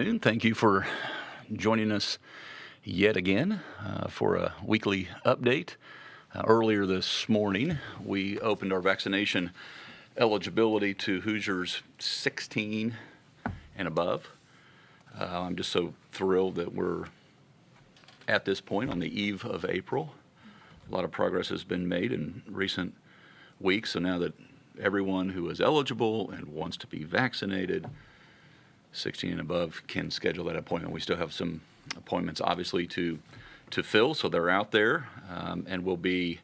Thank you for joining us yet again for a weekly update. Earlier this morning, we opened our vaccination eligibility to Hoosiers 16 and above. I'm just so thrilled that we're at this point on the eve of April. A lot of progress has been made in recent weeks, so now that everyone who is eligible and wants to be vaccinated 16 and above can schedule that appointment. We still have some appointments obviously to fill, so they're out there, and we'll be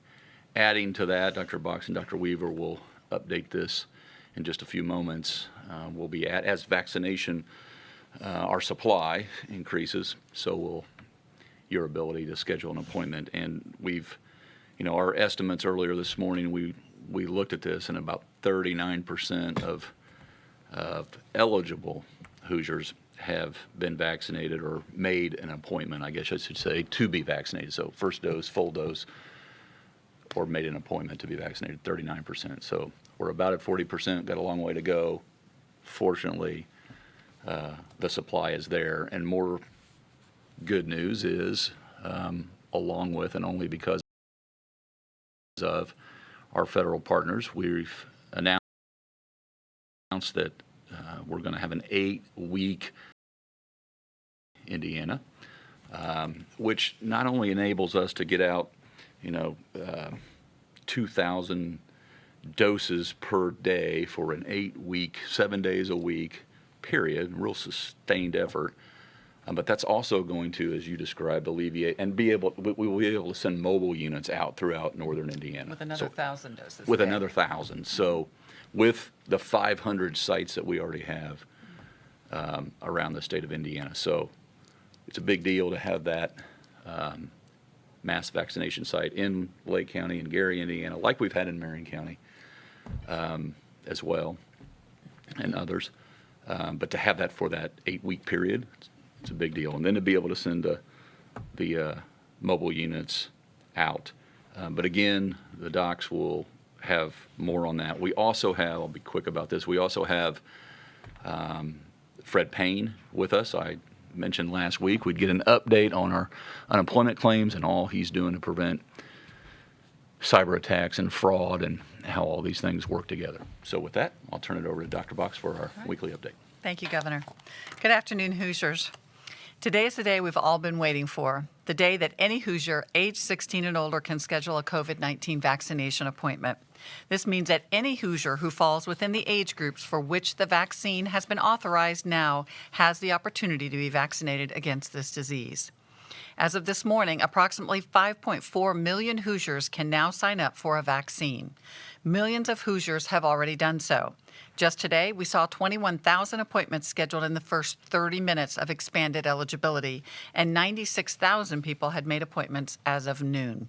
adding to that. Dr. Box and Dr. Weaver will update this in just a few moments. We'll be as vaccination, our supply increases, so will your ability to schedule an appointment. And we've, our estimates earlier this morning, we looked at this, and about 39% of eligible Hoosiers have been vaccinated or made an appointment, I guess I should say, to be vaccinated. So first dose, full dose, or made an appointment to be vaccinated, 39%. So we're about at 40%, got a long way to go. Fortunately, the supply is there. And more good news is, along with and only because of our federal partners, we've announced that we're going to have an 8-week Indiana, which not only enables us to get out, 2,000 doses per day for an 8-week, 7 days a week period, real sustained effort. But that's also going to, as you described, alleviate and we will be able to send mobile units out throughout northern Indiana. With another 1,000 doses. With another 1,000. So with the 500 sites that we already have around the state of Indiana. So it's a big deal to have that mass vaccination site in Lake County and Gary, Indiana, like we've had in Marion County as well, and others. But to have that for that 8-week period, it's a big deal. And then to be able to send the mobile units out. But again, the docs will have more on that. We also have, I'll be quick about this, we also have Fred Payne with us. I mentioned last week we'd get an update on our unemployment claims and all he's doing to prevent cyber attacks and fraud and how all these things work together. So with that, I'll turn it over to Dr. Box for our weekly update. Thank you, Governor. Good afternoon, Hoosiers. Today is the day we've all been waiting for, the day that any Hoosier age 16 and older can schedule a COVID-19 vaccination appointment. This means that any Hoosier who falls within the age groups for which the vaccine has been authorized now has the opportunity to be vaccinated against this disease. As of this morning, approximately 5.4 million Hoosiers can now sign up for a vaccine. Millions of Hoosiers have already done so. Just today, we saw 21,000 appointments scheduled in the first 30 minutes of expanded eligibility, and 96,000 people had made appointments as of noon.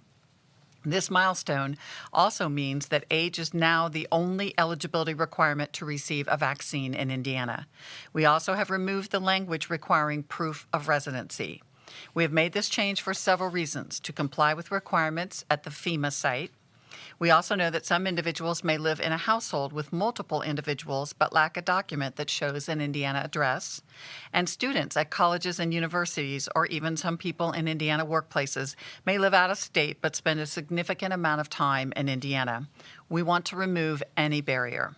This milestone also means that age is now the only eligibility requirement to receive a vaccine in Indiana. We also have removed the language requiring proof of residency. We have made this change for several reasons: to comply with requirements at the FEMA site. We also know that some individuals may live in a household with multiple individuals but lack a document that shows an Indiana address. And students at colleges and universities, or even some people in Indiana workplaces, may live out of state but spend a significant amount of time in Indiana. We want to remove any barrier.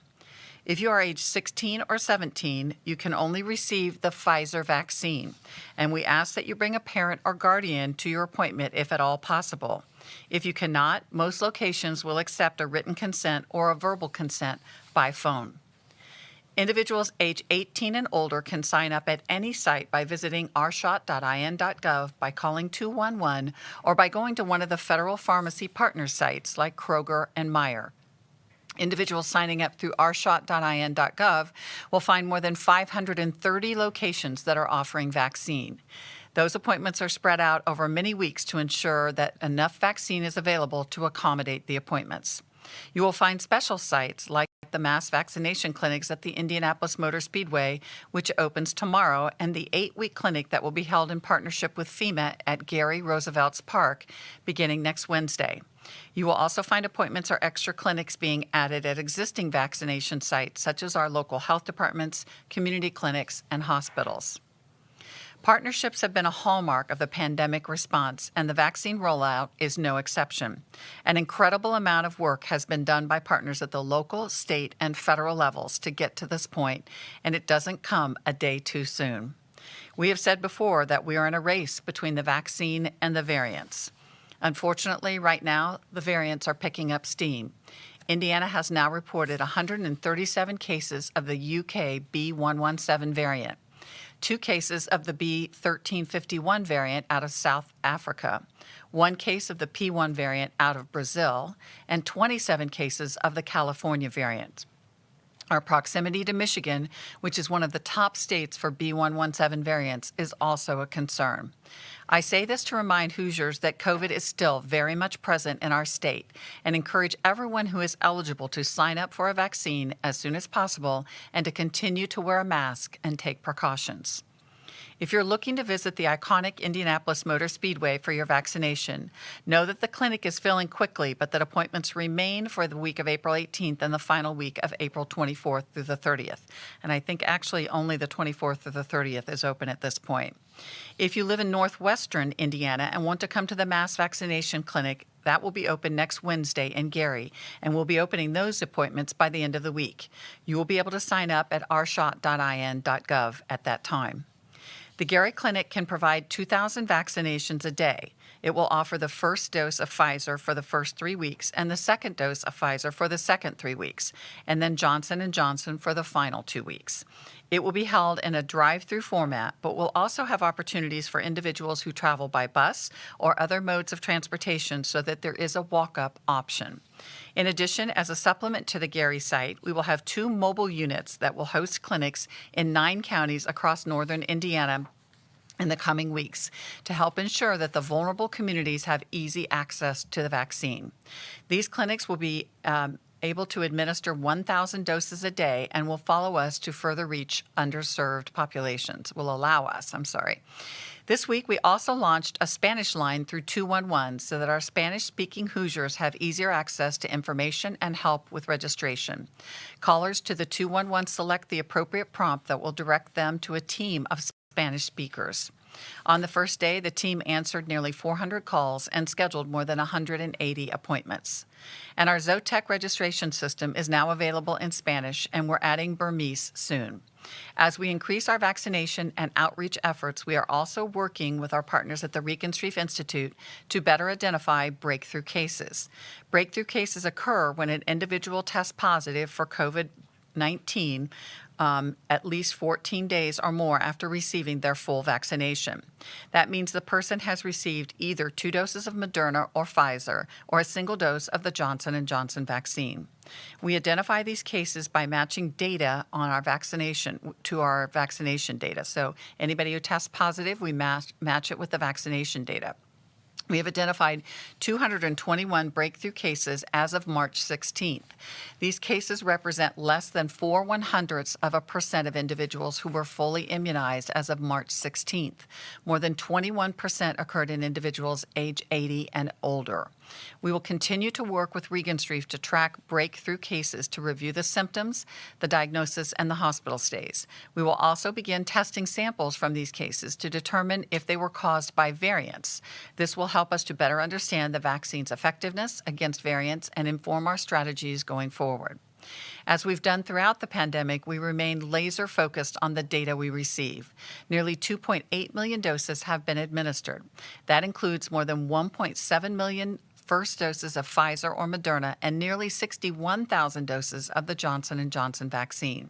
If you are age 16 or 17, you can only receive the Pfizer vaccine, and we ask that you bring a parent or guardian to your appointment if at all possible. If you cannot, most locations will accept a written consent or a verbal consent by phone. Individuals age 18 and older can sign up at any site by visiting rshot.in.gov, by calling 211, or by going to one of the federal pharmacy partner sites like Kroger and Meijer. Individuals signing up through rshot.in.gov will find more than 530 locations that are offering vaccine. Those appointments are spread out over many weeks to ensure that enough vaccine is available to accommodate the appointments. You will find special sites like the mass vaccination clinics at the Indianapolis Motor Speedway, which opens tomorrow, and the 8-week clinic that will be held in partnership with FEMA at Gary Roosevelt's Park beginning next Wednesday. You will also find appointments or extra clinics being added at existing vaccination sites, such as our local health departments, community clinics, and hospitals. Partnerships have been a hallmark of the pandemic response, and the vaccine rollout is no exception. An incredible amount of work has been done by partners at the local, state, and federal levels to get to this point, and it doesn't come a day too soon. We have said before that we are in a race between the vaccine and the variants. Unfortunately, right now, the variants are picking up steam. Indiana has now reported 137 cases of the UK B117 variant, 2 cases of the B1351 variant out of South Africa, 1 case of the P1 variant out of Brazil, and 27 cases of the California variant. Our proximity to Michigan, which is one of the top states for B117 variants, is also a concern. I say this to remind Hoosiers that COVID is still very much present in our state and encourage everyone who is eligible to sign up for a vaccine as soon as possible and to continue to wear a mask and take precautions. If you're looking to visit the iconic Indianapolis Motor Speedway for your vaccination, know that the clinic is filling quickly, but that appointments remain for the week of April 18th and the final week of April 24th through the 30th. And I think actually only the 24th through the 30th is open at this point. If you live in northwestern Indiana and want to come to the mass vaccination clinic, that will be open next Wednesday in Gary, and we'll be opening those appointments by the end of the week. You will be able to sign up at ourshot.in.gov at that time. The Gary Clinic can provide 2,000 vaccinations a day. It will offer the first dose of Pfizer for the first 3 weeks and the second dose of Pfizer for the second 3 weeks, and then Johnson & Johnson for the final 2 weeks. It will be held in a drive-through format, but will also have opportunities for individuals who travel by bus or other modes of transportation so that there is a walk-up option. In addition, as a supplement to the Gary site, we will have 2 mobile units that will host clinics in 9 counties across northern Indiana in the coming weeks to help ensure that the vulnerable communities have easy access to the vaccine. These clinics will be able to administer 1,000 doses a day and will follow us to further reach underserved populations, will allow us, This week, we also launched a Spanish line through 211 so that our Spanish-speaking Hoosiers have easier access to information and help with registration. Callers to the 211 select the appropriate prompt that will direct them to a team of Spanish speakers. On the first day, the team answered nearly 400 calls and scheduled more than 180 appointments. And our Zotec registration system is now available in Spanish, and we're adding Burmese soon. As we increase our vaccination and outreach efforts, we are also working with our partners at the Regenstrief Institute to better identify breakthrough cases. Breakthrough cases occur when an individual tests positive for COVID-19 at least 14 days or more after receiving their full vaccination. That means the person has received either 2 doses of Moderna or Pfizer or a single dose of the Johnson & Johnson vaccine. We identify these cases by matching data on our vaccination to our vaccination data. So anybody who tests positive, we match it with the vaccination data. We have identified 221 breakthrough cases as of March 16th. These cases represent less than 0.04% of individuals who were fully immunized as of March 16th. More than 21% occurred in individuals age 80 and older. We will continue to work with Regenstrief to track breakthrough cases to review the symptoms, the diagnosis, and the hospital stays. We will also begin testing samples from these cases to determine if they were caused by variants. This will help us to better understand the vaccine's effectiveness against variants and inform our strategies going forward. As we've done throughout the pandemic, we remain laser focused on the data we receive. Nearly 2.8 million doses have been administered. That includes more than 1.7 million first doses of Pfizer or Moderna and nearly 61,000 doses of the Johnson & Johnson vaccine.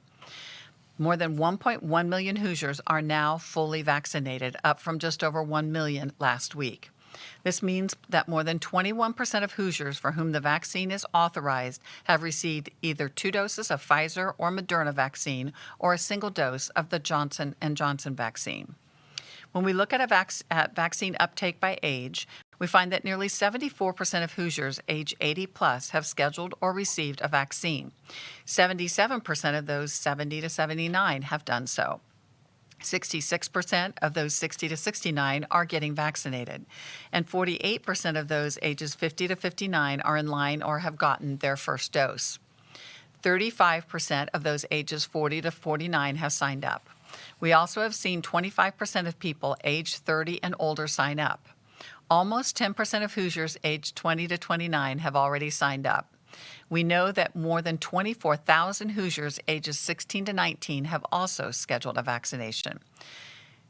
More than 1.1 million Hoosiers are now fully vaccinated, up from just over 1 million last week. This means that more than 21% of Hoosiers for whom the vaccine is authorized have received either 2 doses of Pfizer or Moderna vaccine or a single dose of the Johnson & Johnson vaccine. When we look at vaccine uptake by age, we find that nearly 74% of Hoosiers age 80 plus have scheduled or received a vaccine. 77% of those 70 to 79 have done so. 66% of those 60 to 69 are getting vaccinated, and 48% of those ages 50 to 59 are in line or have gotten their first dose. 35% of those ages 40 to 49 have signed up. We also have seen 25% of people age 30 and older sign up. Almost 10% of Hoosiers aged 20 to 29 have already signed up. We know that more than 24,000 Hoosiers ages 16 to 19 have also scheduled a vaccination.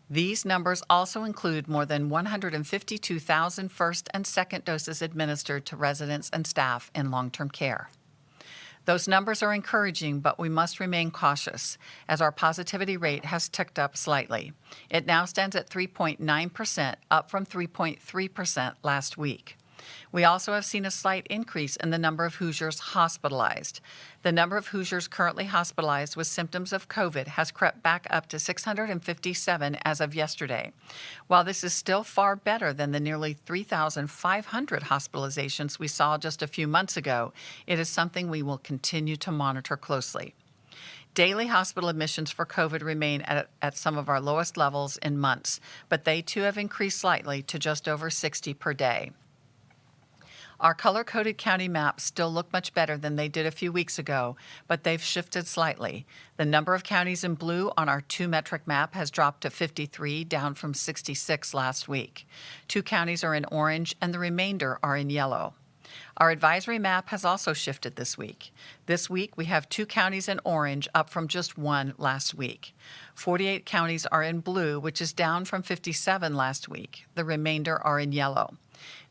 These numbers also include more than 152,000 first and second doses administered to residents and staff in long-term care. Those numbers are encouraging, but we must remain cautious as our positivity rate has ticked up slightly. It now stands at 3.9%, up from 3.3% last week. We also have seen a slight increase in the number of Hoosiers hospitalized. The number of Hoosiers currently hospitalized with symptoms of COVID has crept back up to 657 as of yesterday. While this is still far better than the nearly 3,500 hospitalizations we saw just a few months ago, it is something we will continue to monitor closely. Daily hospital admissions for COVID remain at some of our lowest levels in months, but they too have increased slightly to just over 60 per day. Our color-coded county maps still look much better than they did a few weeks ago, but they've shifted slightly. The number of counties in blue on our 2-metric map has dropped to 53, down from 66 last week. 2 counties are in orange, and the remainder are in yellow. Our advisory map has also shifted this week. This week, we have 2 counties in orange, up from just 1 last week. 48 counties are in blue, which is down from 57 last week. The remainder are in yellow.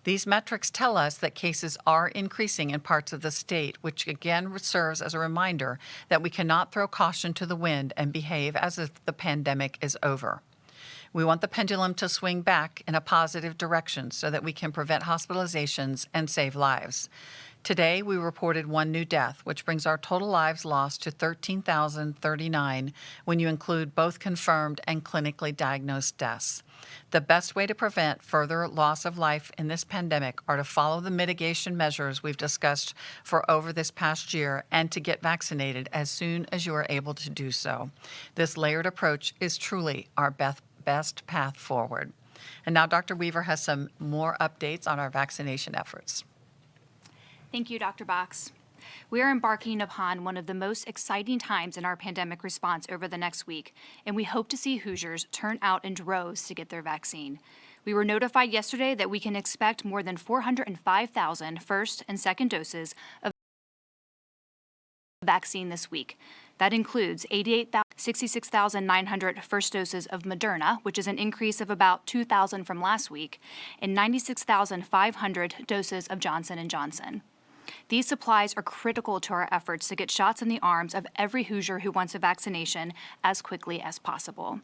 These metrics tell us that cases are increasing in parts of the state, which again serves as a reminder that we cannot throw caution to the wind and behave as if the pandemic is over. We want the pendulum to swing back in a positive direction so that we can prevent hospitalizations and save lives. Today, we reported 1 new death, which brings our total lives lost to 13,039 when you include both confirmed and clinically diagnosed deaths. The best way to prevent further loss of life in this pandemic are to follow the mitigation measures we've discussed for over this past year and to get vaccinated as soon as you are able to do so. This layered approach is truly our best path forward. And now Dr. Weaver has some more updates on our vaccination efforts. Thank you, Dr. Box. We are embarking upon one of the most exciting times in our pandemic response over the next week, and we hope to see Hoosiers turn out in droves to get their vaccine. We were notified yesterday that we can expect more than 405,000 first and second doses of vaccine this week. That includes 66,900 first doses of Moderna, which is an increase of about 2,000 from last week, and 96,500 doses of Johnson & Johnson. These supplies are critical to our efforts to get shots in the arms of every Hoosier who wants a vaccination as quickly as possible.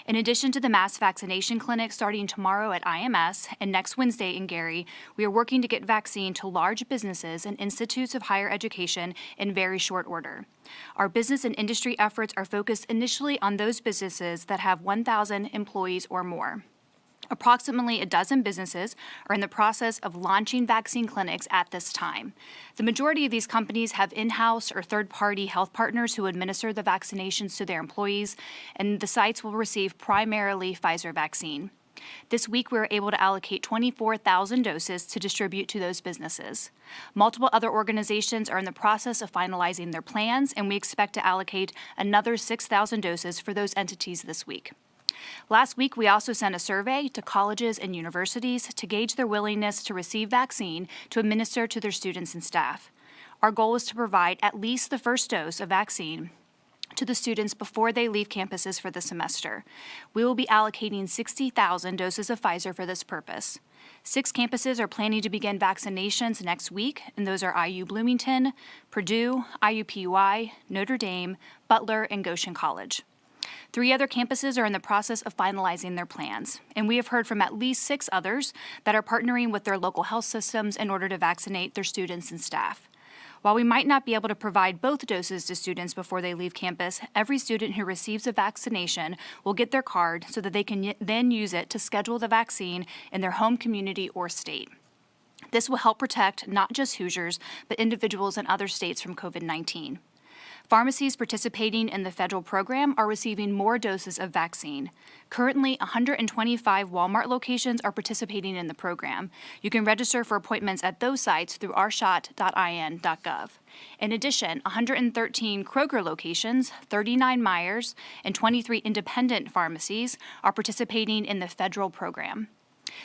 In addition to the mass vaccination clinic starting tomorrow at IMS and next Wednesday in Gary, we are working to get vaccine to large businesses and institutes of higher education in very short order. Our business and industry efforts are focused initially on those businesses that have 1,000 employees or more. Approximately a dozen businesses are in the process of launching vaccine clinics at this time. The majority of these companies have in-house or third-party health partners who administer the vaccinations to their employees, and the sites will receive primarily Pfizer vaccine. This week, we were able to allocate 24,000 doses to distribute to those businesses. Multiple other organizations are in the process of finalizing their plans, and we expect to allocate another 6,000 doses for those entities this week. Last week, we also sent a survey to colleges and universities to gauge their willingness to receive vaccine to administer to their students and staff. Our goal is to provide at least the first dose of vaccine to the students before they leave campuses for the semester. We will be allocating 60,000 doses of Pfizer for this purpose. 6 campuses are planning to begin vaccinations next week, and those are IU Bloomington, Purdue, IUPUI, Notre Dame, Butler, and Goshen College. 3 other campuses are in the process of finalizing their plans, and we have heard from at least 6 others that are partnering with their local health systems in order to vaccinate their students and staff. While we might not be able to provide both doses to students before they leave campus, every student who receives a vaccination will get their card so that they can then use it to schedule the vaccine in their home community or state. This will help protect not just Hoosiers, but individuals in other states from COVID-19. Pharmacies participating in the federal program are receiving more doses of vaccine. Currently, 125 Walmart locations are participating in the program. You can register for appointments at those sites through ourshot.in.gov. In addition, 113 Kroger locations, 39 Myers, and 23 independent pharmacies are participating in the federal program.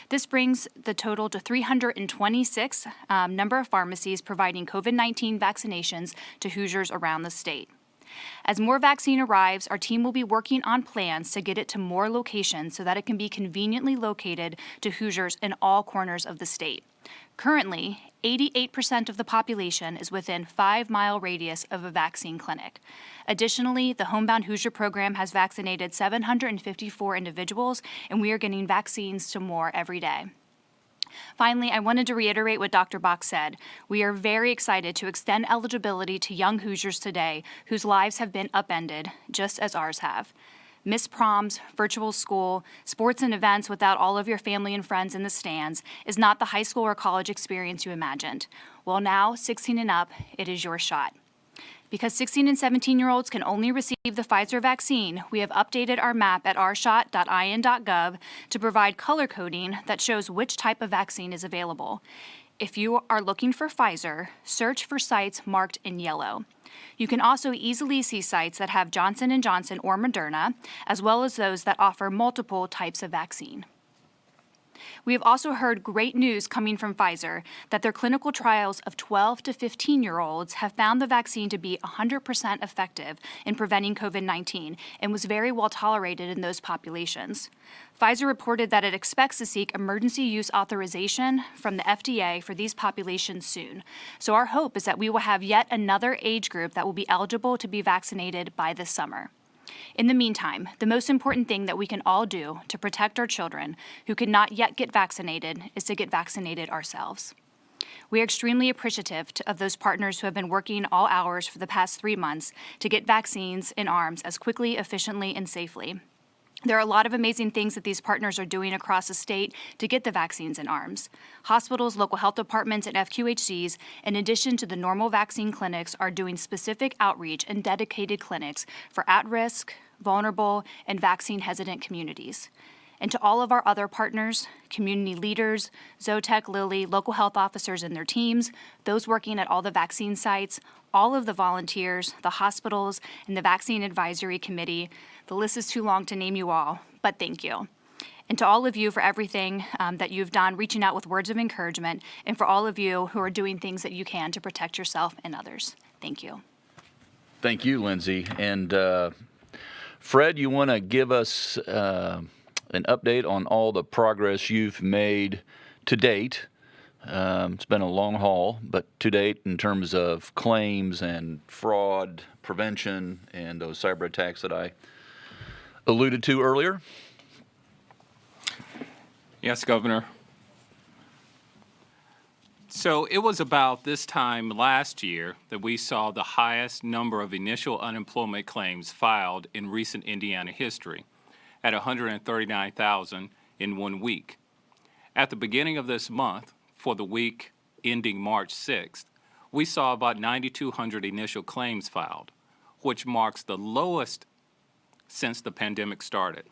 This brings the total to 326 number of pharmacies providing COVID-19 vaccinations to Hoosiers around the state. As more vaccine arrives, our team will be working on plans to get it to more locations so that it can be conveniently located to Hoosiers in all corners of the state. Currently, 88% of the population is within 5-mile radius of a vaccine clinic. Additionally, the Homebound Hoosier program has vaccinated 754 individuals, and we are getting vaccines to more every day. Finally, I wanted to reiterate what Dr. Bach said. We are very excited to extend eligibility to young Hoosiers today whose lives have been upended, just as ours have. Missed proms, virtual school, sports and events without all of your family and friends in the stands is not the high school or college experience you imagined. Well, now, 16 and up, it is your shot. Because 16 and 17-year-olds can only receive the Pfizer vaccine, we have updated our map at ourshot.in.gov to provide color coding that shows which type of vaccine is available. If you are looking for Pfizer, search for sites marked in yellow. You can also easily see sites that have Johnson & Johnson or Moderna, as well as those that offer multiple types of vaccine. We have also heard great news coming from Pfizer that their clinical trials of 12 to 15-year-olds have found the vaccine to be 100% effective in preventing COVID-19 and was very well tolerated in those populations. Pfizer reported that it expects to seek emergency use authorization from the FDA for these populations soon. So our hope is that we will have yet another age group that will be eligible to be vaccinated by this summer. In the meantime, the most important thing that we can all do to protect our children who cannot yet get vaccinated is to get vaccinated ourselves. We are extremely appreciative of those partners who have been working all hours for the past 3 months to get vaccines in arms as quickly, efficiently, and safely. There are a lot of amazing things that these partners are doing across the state to get the vaccines in arms. Hospitals, local health departments, and FQHCs, in addition to the normal vaccine clinics, are doing specific outreach and dedicated clinics for at-risk, vulnerable, and vaccine-hesitant communities. And to all of our other partners, community leaders, Zotec, Lilly, local health officers and their teams, those working at all the vaccine sites, all of the volunteers, the hospitals, and the Vaccine Advisory Committee. The list is too long to name you all, but thank you. And to all of you for everything that you've done, reaching out with words of encouragement, and for all of you who are doing things that you can to protect yourself and others. Thank you. Thank you, Lindsay. And Fred, you want to give us an update on all the progress you've made to date? It's been a long haul, but to date, in terms of claims and fraud prevention and those cyber attacks that I alluded to earlier? Yes, Governor. So it was about this time last year that we saw the highest number of initial unemployment claims filed in recent Indiana history, at 139,000 in 1 week. At the beginning of this month, for the week ending March 6th, we saw about 9,200 initial claims filed, which marks the lowest since the pandemic started.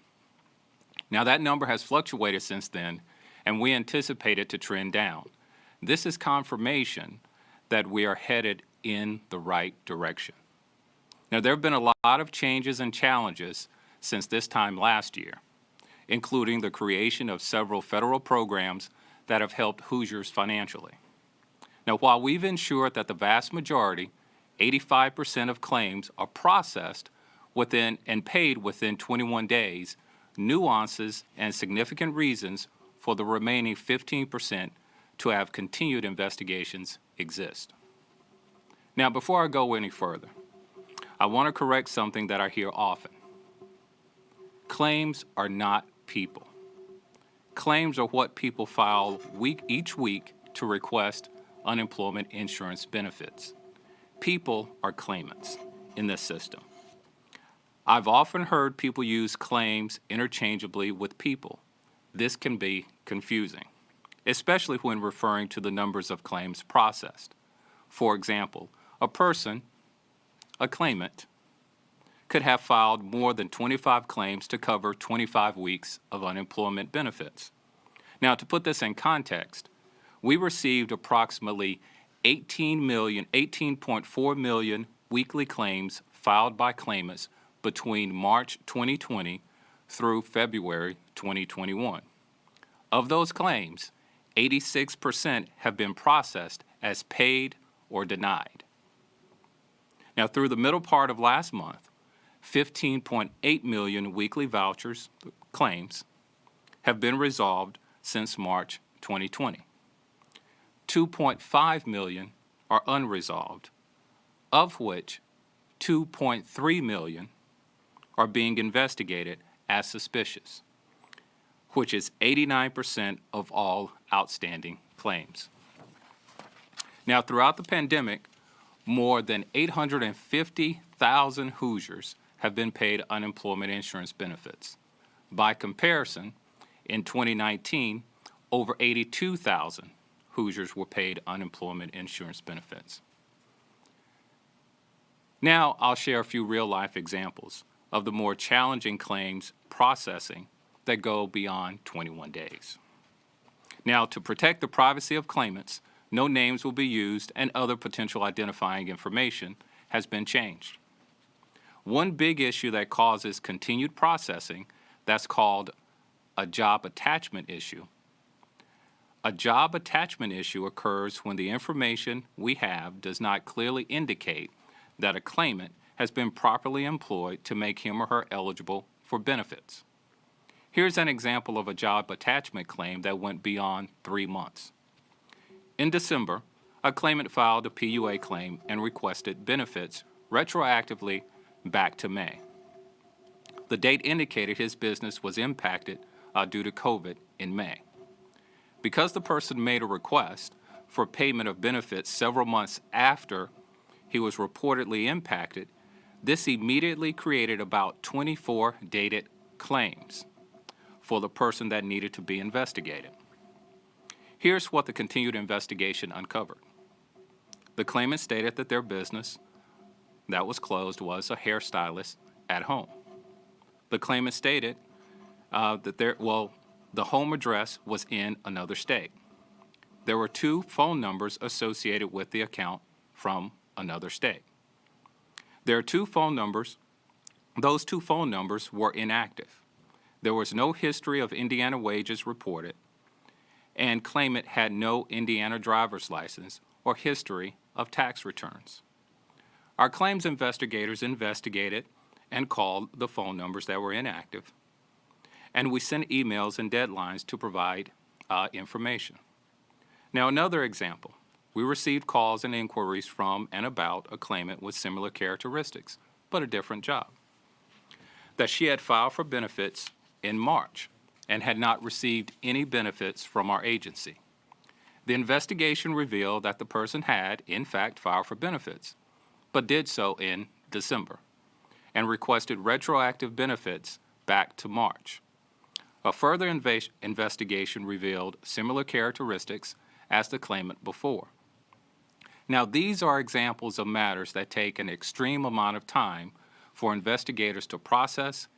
Now, that number has fluctuated since then, and we anticipate it to trend down. This is confirmation that we are headed in the right direction. Now, there have been a lot of changes and challenges since this time last year, including the creation of several federal programs that have helped Hoosiers financially. Now, while we've ensured that the vast majority, 85% of claims, are processed within and paid within 21 days, nuances and significant reasons for the remaining 15% to have continued investigations exist. Now, before I go any further, I want to correct something that I hear often. Claims are not people. Claims are what people file each week to request unemployment insurance benefits. People are claimants in this system. I've often heard people use claims interchangeably with people. This can be confusing, especially when referring to the numbers of claims processed. For example, a person a claimant could have filed more than 25 claims to cover 25 weeks of unemployment benefits. Now, to put this in context, we received approximately 18.4 million weekly claims filed by claimants between March 2020 through February 2021. Of those claims, 86% have been processed as paid or denied. Now, through the middle part of last month, 15.8 million weekly vouchers claims have been resolved since March 2020. 2.5 million are unresolved, of which 2.3 million are being investigated as suspicious, which is 89% of all outstanding claims. Now, throughout the pandemic, more than 850,000 Hoosiers have been paid unemployment insurance benefits. By comparison, in 2019, over 82,000 Hoosiers were paid unemployment insurance benefits. Now I'll share a few real-life examples of the more challenging claims processing that go beyond 21 days. Now, to protect the privacy of claimants, no names will be used and other potential identifying information has been changed. One big issue that causes continued processing, that's called a job attachment issue. A job attachment issue occurs when the information we have does not clearly indicate that a claimant has been properly employed to make him or her eligible for benefits. Here's an example of a job attachment claim that went beyond 3 months. In December, a claimant filed a PUA claim and requested benefits retroactively back to May. The date indicated his business was impacted due to COVID in May. Because the person made a request for payment of benefits several months after he was reportedly impacted, this immediately created about 24 dated claims for the person that needed to be investigated. Here's what the continued investigation uncovered. The claimant stated that their business that was closed was a hairstylist at home. The claimant stated the home address was in another state. There were 2 phone numbers associated with the account from another state. There are 2 phone numbers. Those 2 phone numbers were inactive. There was no history of Indiana wages reported, and claimant had no Indiana driver's license or history of tax returns. Our claims investigators investigated and called the phone numbers that were inactive, and we sent emails and deadlines to provide information. Now, another example, we received calls and inquiries from and about a claimant with similar characteristics, but a different job, that she had filed for benefits in March and had not received any benefits from our agency. The investigation revealed that the person had, in fact, filed for benefits, but did so in December and requested retroactive benefits back to March. A further investigation revealed similar characteristics as the claimant before. Now, these are examples of matters that take an extreme amount of time for investigators to process,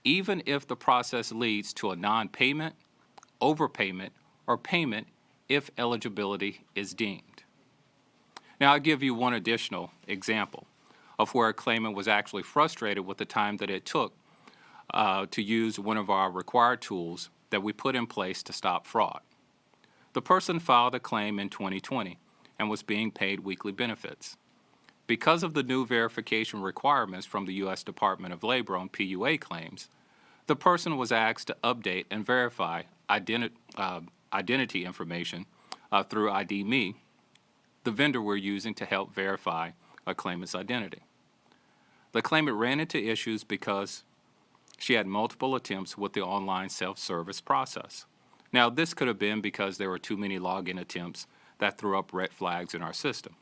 even if the process leads to a non-payment, overpayment, or payment if eligibility is deemed. Now, I'll give you one additional example of where a claimant was actually frustrated with the time that it took to use one of our required tools that we put in place to stop fraud. The person filed a claim in 2020 and was being paid weekly benefits. Because of the new verification requirements from the U.S. Department of Labor on PUA claims, the person was asked to update and verify identity information through ID.me, the vendor we're using to help verify a claimant's identity. The claimant ran into issues because she had multiple attempts with the online self-service process. Now, this could have been because there were too many login attempts that threw up red flags in our system,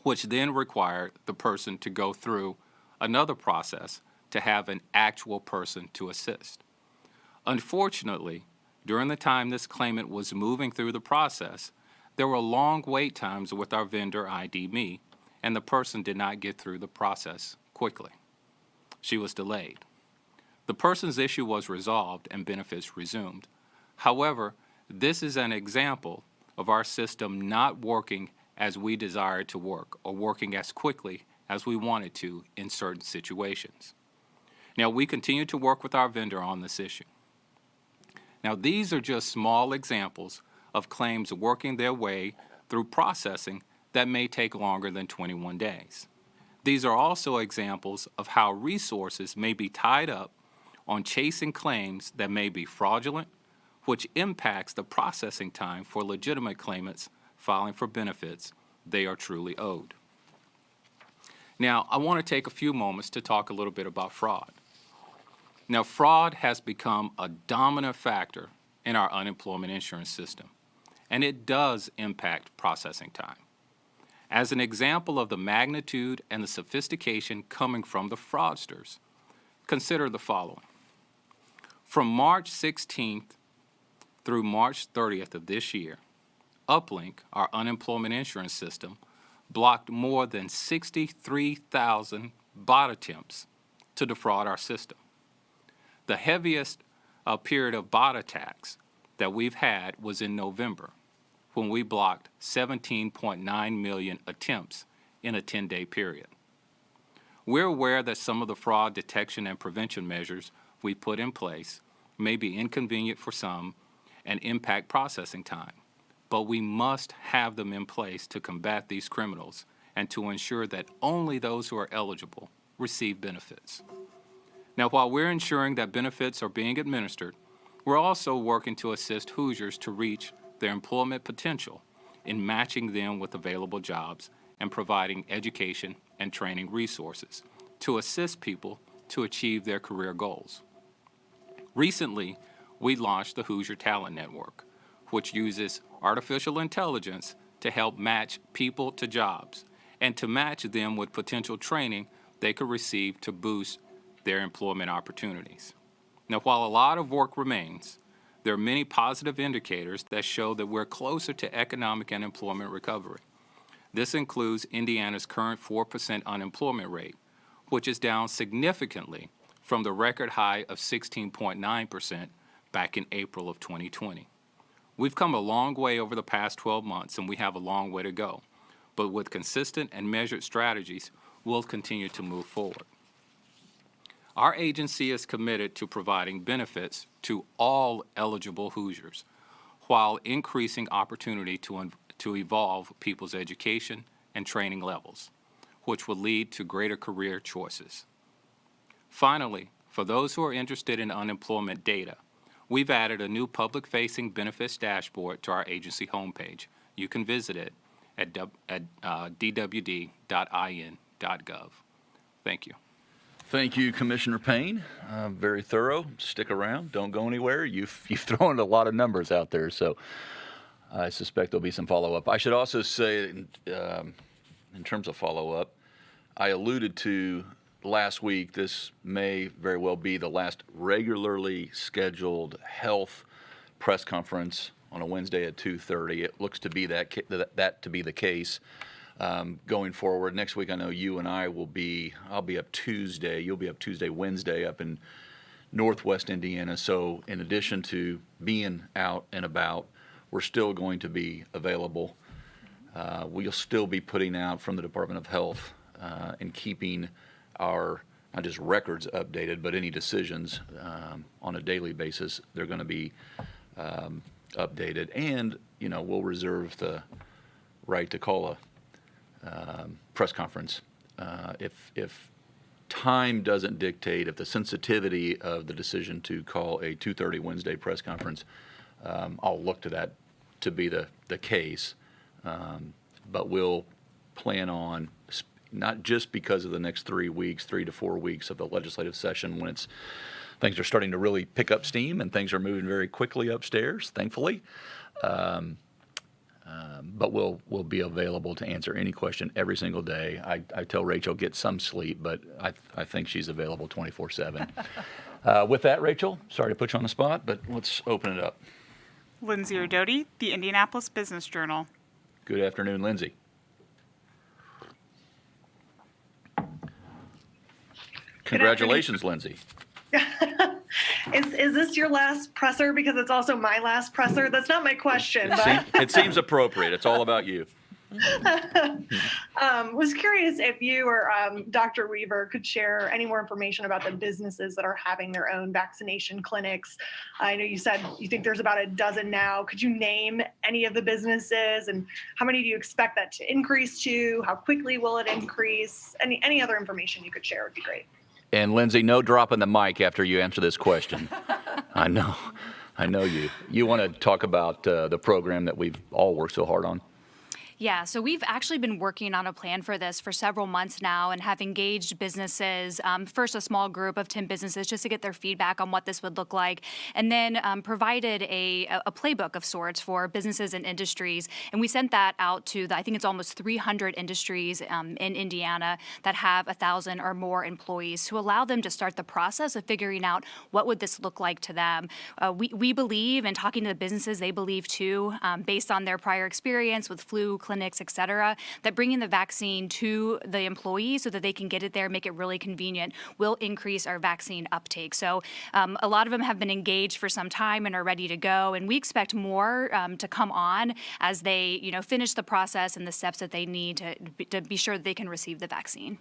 which then required the person to go through another process to have an actual person to assist. Unfortunately, during the time this claimant was moving through the process, there were long wait times with our vendor ID.me, and the person did not get through the process quickly. She was delayed. The person's issue was resolved and benefits resumed. However, this is an example of our system not working as we desire it to work or working as quickly as we want it to in certain situations. Now, we continue to work with our vendor on this issue. Now, these are just small examples of claims working their way through processing that may take longer than 21 days. These are also examples of how resources may be tied up on chasing claims that may be fraudulent, which impacts the processing time for legitimate claimants filing for benefits they are truly owed. Now, I want to take a few moments to talk a little bit about fraud. Now, fraud has become a dominant factor in our unemployment insurance system, and it does impact processing time. As an example of the magnitude and the sophistication coming from the fraudsters, consider the following. From March 16th through March 30th of this year, Uplink, our unemployment insurance system, blocked more than 63,000 bot attempts to defraud our system. The heaviest period of bot attacks that we've had was in November, when we blocked 17.9 million attempts in a 10-day period. We're aware that some of the fraud detection and prevention measures we put in place may be inconvenient for some and impact processing time, but we must have them in place to combat these criminals and to ensure that only those who are eligible receive benefits. Now, while we're ensuring that benefits are being administered, we're also working to assist Hoosiers to reach their employment potential in matching them with available jobs and providing education and training resources to assist people to achieve their career goals. Recently, we launched the Hoosier Talent Network, which uses artificial intelligence to help match people to jobs and to match them with potential training they could receive to boost their employment opportunities. Now, while a lot of work remains, there are many positive indicators that show that we're closer to economic and employment recovery. This includes Indiana's current 4% unemployment rate, which is down significantly from the record high of 16.9% back in April of 2020. We've come a long way over the past 12 months, and we have a long way to go. But with consistent and measured strategies, we'll continue to move forward. Our agency is committed to providing benefits to all eligible Hoosiers while increasing opportunity to evolve people's education and training levels, which will lead to greater career choices. Finally, for those who are interested in unemployment data, we've added a new public-facing benefits dashboard to our agency homepage. You can visit it at dwd.in.gov. Thank you. Thank you, Commissioner Payne. Very thorough. Stick around. Don't go anywhere. You've thrown a lot of numbers out there, so I suspect there'll be some follow-up. I should also say, in terms of follow-up, I alluded to last week, this may very well be the last regularly scheduled health press conference on a Wednesday at 2:30. It looks to be that to be the case. Going forward, next week I know you and I will be, I'll be up Tuesday, you'll be up Tuesday, Wednesday up in Northwest Indiana. So in addition to being out and about, we're still going to be available. We'll still be putting out from the Department of Health and keeping our, not just records updated, but any decisions on a daily basis, they're going to be updated. And, you know, we'll reserve the right to call a press conference if time doesn't dictate, if the sensitivity of the decision to call a 2:30 Wednesday press conference, I'll look to that to be the case, but we'll plan on, not just because of the next 3 to 4 weeks of the legislative session when things are starting to really pick up steam and things are moving very quickly upstairs, thankfully. But we'll be available to answer any question every single day. I tell Rachel, get some sleep, but I think she's available 24/7. With that, Rachel, sorry to put you on the spot, but let's open it up. Lindsay Rodoti, the Indianapolis Business Journal. Good afternoon, Lindsay. Congratulations, Lindsay. Is this your last presser? Because it's also my last presser. That's not my question, but It seems appropriate. It's all about you. was curious if you or Dr. Weaver could share any more information about the businesses that are having their own vaccination clinics. I know you said you think there's about a dozen now. Could you name any of the businesses, and how many do you expect that to increase to? How quickly will it increase? Any other information you could share would be great. And Lindsay, no dropping the mic after you answer this question. I know you. You want to talk about the program that we've all worked so hard on? Yeah, so we've actually been working on a plan for this for several months now and have engaged businesses, first a small group of 10 businesses just to get their feedback on what this would look like, and then provided a playbook of sorts for businesses and industries. And we sent that out to, I think it's almost 300 industries in Indiana that have 1,000 or more employees to allow them to start the process of figuring out what would this look like to them. We believe, and talking to the businesses, they believe too, based on their prior experience with flu clinics, et cetera, that bringing the vaccine to the employees so that they can get it there, make it really convenient, will increase our vaccine uptake. So a lot of them have been engaged for some time and are ready to go, and we expect more to come on as they, finish the process and the steps that they need to be sure that they can receive the vaccine.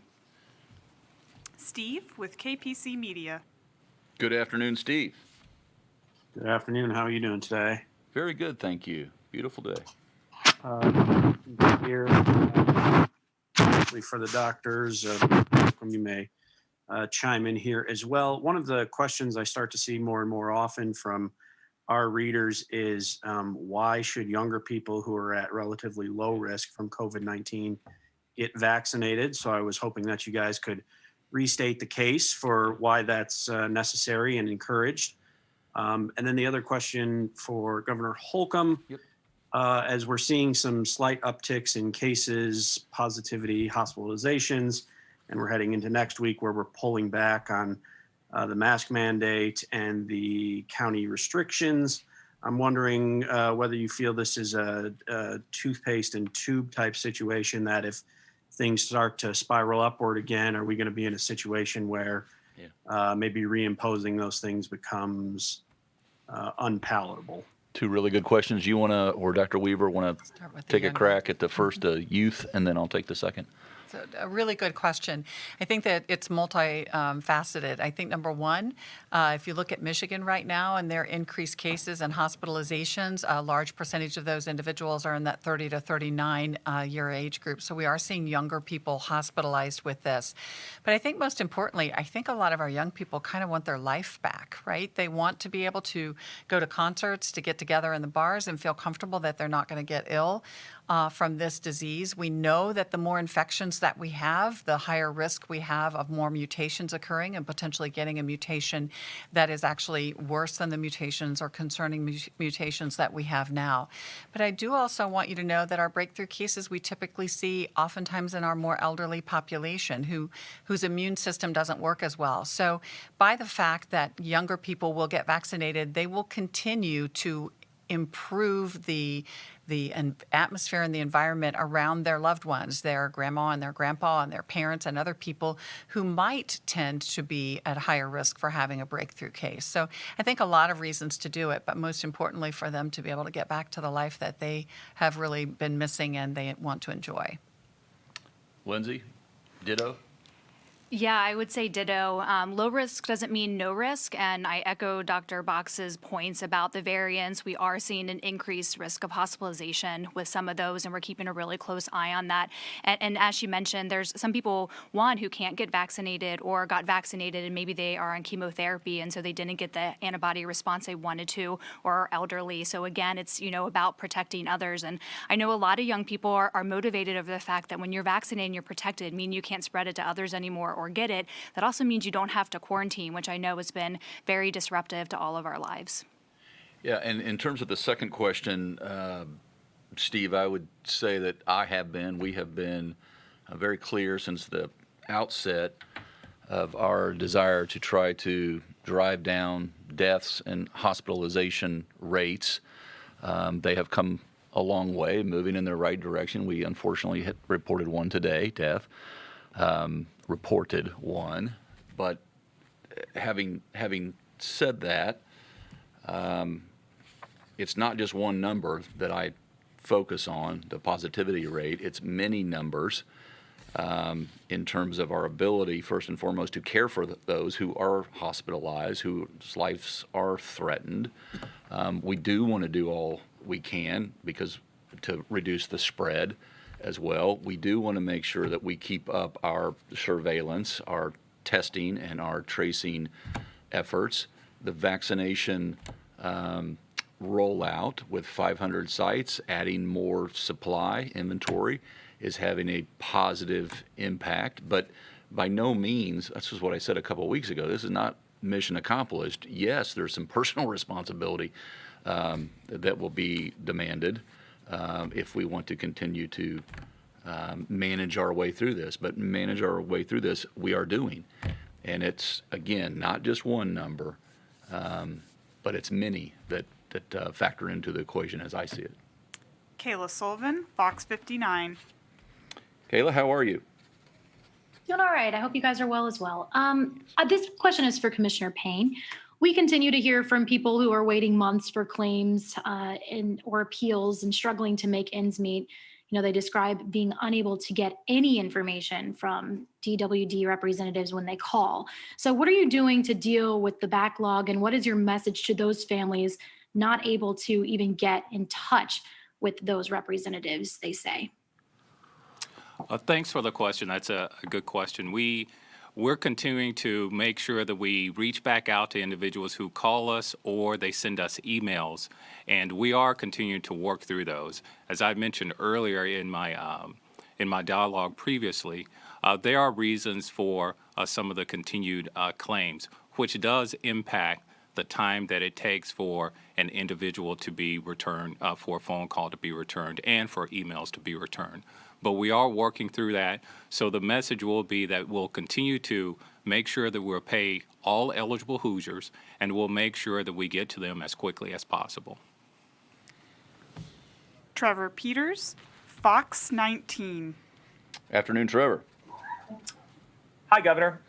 Steve with KPC Media. Good afternoon, Steve. Good afternoon. How are you doing today? Very good, thank you. Beautiful day. Here, hopefully for the doctors, you may chime in here as well. One of the questions I start to see more and more often from our readers is why should younger people who are at relatively low risk from COVID-19 get vaccinated? So I was hoping that you guys could restate the case for why that's necessary and encouraged. And then the other question for Governor Holcomb. Yep. As we're seeing some slight upticks in cases, positivity, hospitalizations, and we're heading into next week where we're pulling back on the mask mandate and the county restrictions. I'm wondering whether you feel this is a toothpaste and tube type situation, that if things start to spiral upward again, are we going to be in a situation where maybe reimposing those things becomes unpalatable? Two really good questions. You want to, or Dr. Weaver, want to take a crack at the first youth, and then I'll take the second? So a really good question. I think that it's multifaceted. I think number one, if you look at Michigan right now and their increased cases and hospitalizations, a large percentage of those individuals are in that 30 to 39 year age group. So we are seeing younger people hospitalized with this. But I think most importantly, I think a lot of our young people kind of want their life back, right? They want to be able to go to concerts, to get together in the bars and feel comfortable that they're not going to get ill from this disease. We know that the more infections that we have, the higher risk we have of more mutations occurring and potentially getting a mutation that is actually worse than the mutations or concerning mutations that we have now. But I do also want you to know that our breakthrough cases we typically see oftentimes in our more elderly population whose immune system doesn't work as well. So by the fact that younger people will get vaccinated, they will continue to improve the atmosphere and the environment around their loved ones, their grandma and their grandpa and their parents and other people who might tend to be at higher risk for having a breakthrough case. So I think a lot of reasons to do it, but most importantly for them to be able to get back to the life that they have really been missing and they want to enjoy. Lindsay, ditto? Yeah, I would say ditto. Low risk doesn't mean no risk, and I echo Dr. Box's points about the variants. We are seeing an increased risk of hospitalization with some of those, and we're keeping a really close eye on that. And as she mentioned, there's some people, one, who can't get vaccinated or got vaccinated and maybe they are on chemotherapy, and so they didn't get the antibody response they wanted to, or are elderly. So again, it's about protecting others. And I know a lot of young people are motivated over the fact that when you're vaccinated and you're protected, mean you can't spread it to others anymore or get it. That also means you don't have to quarantine, which I know has been very disruptive to all of our lives. Yeah, and in terms of the second question, Steve, I would say that we have been very clear since the outset of our desire to try to drive down deaths and hospitalization rates. They have come a long way, moving in the right direction. We unfortunately reported one today, death. Reported one. But having said that, it's not just one number that I focus on, the positivity rate. It's many numbers in terms of our ability, first and foremost, to care for those who are hospitalized, whose lives are threatened. We do want to do all we can because to reduce the spread as well. We do want to make sure that we keep up our surveillance, our testing, and our tracing efforts. The vaccination rollout with 500 sites, adding more supply inventory, is having a positive impact. But by no means, this is what I said a couple of weeks ago, this is not mission accomplished. Yes, there's some personal responsibility that will be demanded if we want to continue to manage our way through this. But manage our way through this, we are doing. And it's, again, not just one number, but it's many that factor into the equation as I see it. Kayla Sullivan, Fox 59. Kayla, how are you? Doing all right. I hope you guys are well as well. This question is for Commissioner Payne. We continue to hear from people who are waiting months for claims or appeals and struggling to make ends meet. You know, they describe being unable to get any information from DWD representatives when they call. So what are you doing to deal with the backlog, and what is your message to those families not able to even get in touch with those representatives, they say? Thanks for the question. That's a good question. We're continuing to make sure that we reach back out to individuals who call us or they send us emails, and we are continuing to work through those. As I mentioned earlier in my dialogue previously, there are reasons for some of the continued claims, which does impact the time that it takes for an individual to be returned, for a phone call to be returned, and for emails to be returned. But we are working through that. So the message will be that we'll continue to make sure that we'll pay all eligible Hoosiers, and we'll make sure that we get to them as quickly as possible. Trevor Peters, Fox 19. Afternoon, Trevor. Hi, Governor.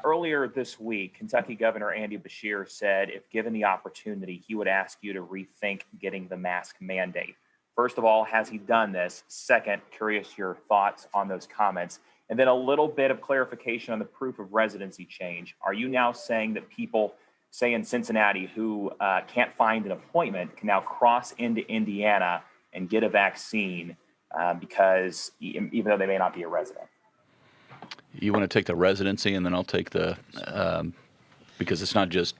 Earlier this week, Kentucky Governor Andy Beshear said if given the opportunity, he would ask you to rethink getting the mask mandate. First of all, has he done this? Second, curious your thoughts on those comments. And then a little bit of clarification on the proof of residency change. Are you now saying that people, say in Cincinnati, who can't find an appointment can now cross into Indiana and get a vaccine because even though they may not be a resident? You want to take the residency, and then I'll take the because it's not just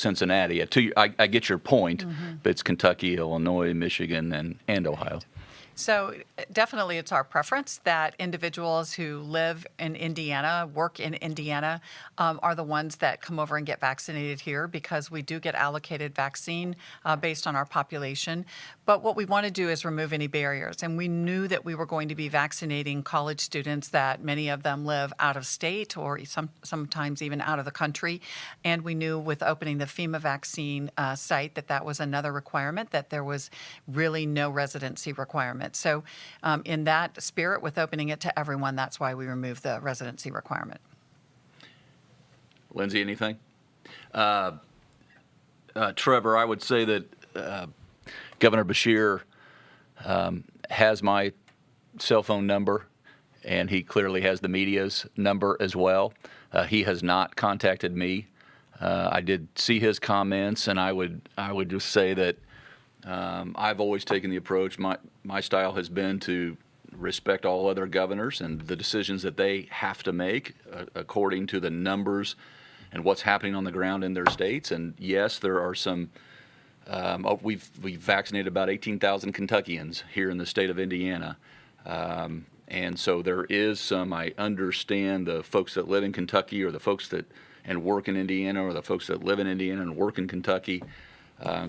Cincinnati. I get your point, but it's Kentucky, Illinois, Michigan, and Ohio. So definitely it's our preference that individuals who live in Indiana, work in Indiana, are the ones that come over and get vaccinated here, because we do get allocated vaccine based on our population. But what we want to do is remove any barriers. And we knew that we were going to be vaccinating college students, that many of them live out of state or sometimes even out of the country. And we knew with opening the FEMA vaccine site that was another requirement, that there was really no residency requirement. So in that spirit, with opening it to everyone, that's why we removed the residency requirement. Lindsay, anything? Trevor, I would say that Governor Beshear has my cell phone number, and he clearly has the media's number as well. He has not contacted me. I did see his comments, and I would just say that I've always taken the approach. My style has been to respect all other governors and the decisions that they have to make according to the numbers and what's happening on the ground in their states. And yes, there are some. We've vaccinated about 18,000 Kentuckians here in the state of Indiana, and so there is some. I understand the folks that live in Kentucky, or the folks that and work in Indiana, or the folks that live in Indiana and work in Kentucky.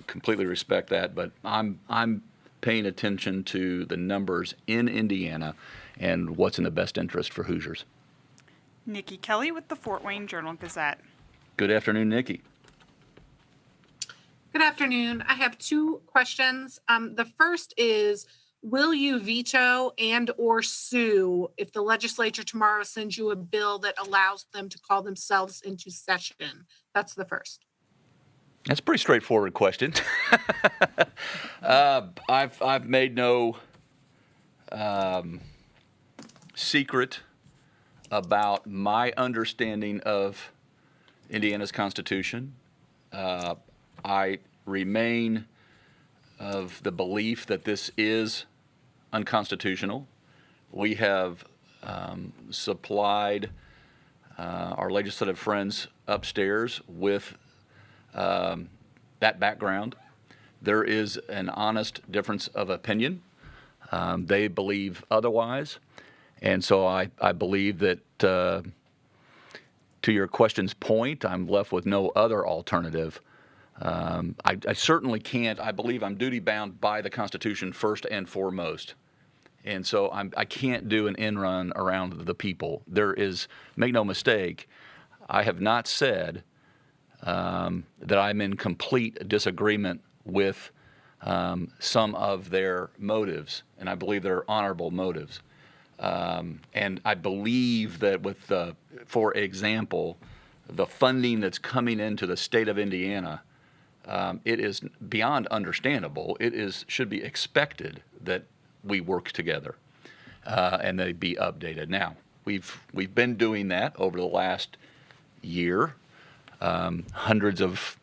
Completely respect that, but I'm paying attention to the numbers in Indiana and what's in the best interest for Hoosiers. Nikki Kelly with the Fort Wayne Journal-Gazette. Good afternoon, Nikki. Good afternoon. I have two questions. The first is, will you veto and or sue if the legislature tomorrow sends you a bill that allows them to call themselves into session? That's the first. That's a pretty straightforward question. I've made no secret about my understanding of Indiana's Constitution. I remain of the belief that this is unconstitutional. We have supplied our legislative friends upstairs with that background. There is an honest difference of opinion. They believe otherwise. And so I believe that, to your question's point, I'm left with no other alternative. I certainly can't. I believe I'm duty bound by the Constitution first and foremost. And so I can't do an end run around the people. There is, make no mistake, I have not said that I'm in complete disagreement with some of their motives, and I believe they're honorable motives. And I believe that with, for example, the funding that's coming into the state of Indiana, it is beyond understandable. It should be expected that we work together and they be updated. Now, we've been doing that over the last year. Hundreds of